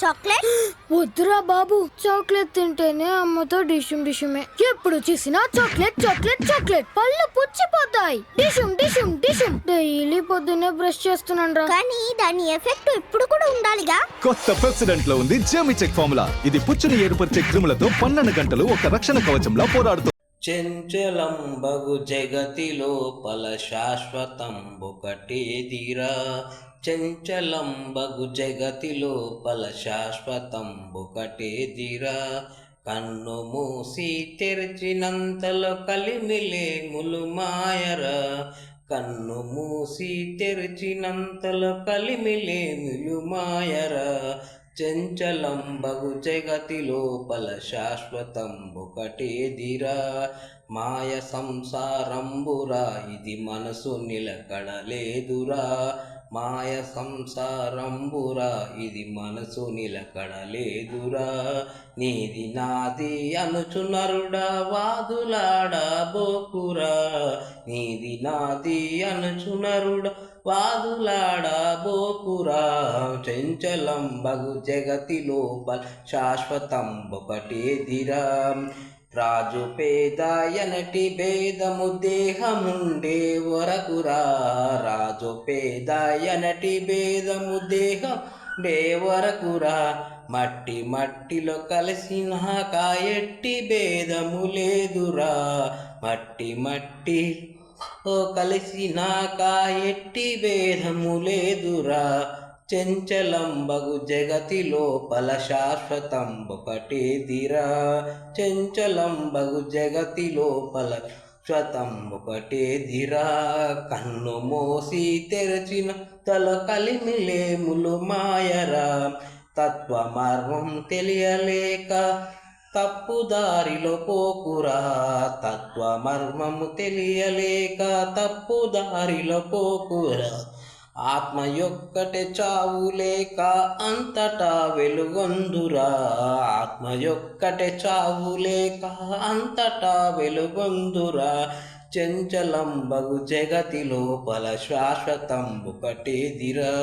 Chocolate. వద్దురా బాబు, chocolate తింటేనే అమ్మతో డిషుమ్ డిషుమే. ఎప్పుడు చూసినా చాక్లెట్ చాక్లెట్ చాక్లెట్, పళ్ళు పుచ్చిపోతాయి. డిషుమ్ డిషుమ్ డిషుమ్. డైలీ పొద్దున్నే బ్రష్ చేస్తున్నాను రా. కానీ దాని ఎఫెక్ట్ ఇప్పుడు కూడా ఉండాలిగా. కొత్త పెప్సిడెంట్ లో ఉంది జెమిచెక్ ఫార్ములా. ఇది పుచ్చుని ఏర్పరిచే క్రిములతో 12 గంటలు ఒక రక్షణ కవచంలా పోరాడుతుంది. చెంచలంబగు జగతిలో పల శాశ్వతంబుకటేదిరా. చెంచలంబగు జగతిలో పల శాశ్వతంబుకటేదిరా. కన్ను మూసి తెరిచినంతలో కలిమిలేములు మాయరా. కన్ను మూసి తెరిచినంతలో కలిమిలేములు మాయరా. చెంచలంబగు జగతిలో పల శాశ్వతంబుకటేదిరా. మాయ సంసారంబురా ఇది మనసు నిలకడలేదురా. మాయ సంసారంబురా ఇది మనసు నిలకడలేదురా. నీది నాది అనుచునరుడా వాదులాడబోకురా. నీది నాది అనుచునరుడా వాదులాడబోకురా. చెంచలంబగు జగతిలో పల శాశ్వతంబుకటేదిరా. రాజు పేద ఎనటి భేదము దేహముండే వరకురా. రాజు పేద ఎనటి భేదము దేహముండే వరకురా. మట్టి మట్టిలో కలిసిన కాయెట్టి భేదము లేదురా. మట్టి మట్టి కలిసినాక ఎట్టి భేదము లేదురా. చెంచలంబగు జగతిలో పల శాశ్వతంబుకటేదిరా. చెంచలంబగు జగతిలో పల శాశ్వతంబుకటేదిరా. కన్ను మోసి తెరచిన తల కలిమిలేములు మాయరా. తత్వమర్మం తెలియలేక తప్పుదారిలో పోకురా. తత్వమర్మము తెలియలేక తప్పుదారిలో పోకురా. ఆత్మ యొక్కటే చావు లేక అంతటా వెలుగొందురా. ఆత్మ యొక్కటే చావు లేక అంతటా వెలుగొందురా. చెంచలంబగు జగతిలో పల శాశ్వతంబుకటేదిరా.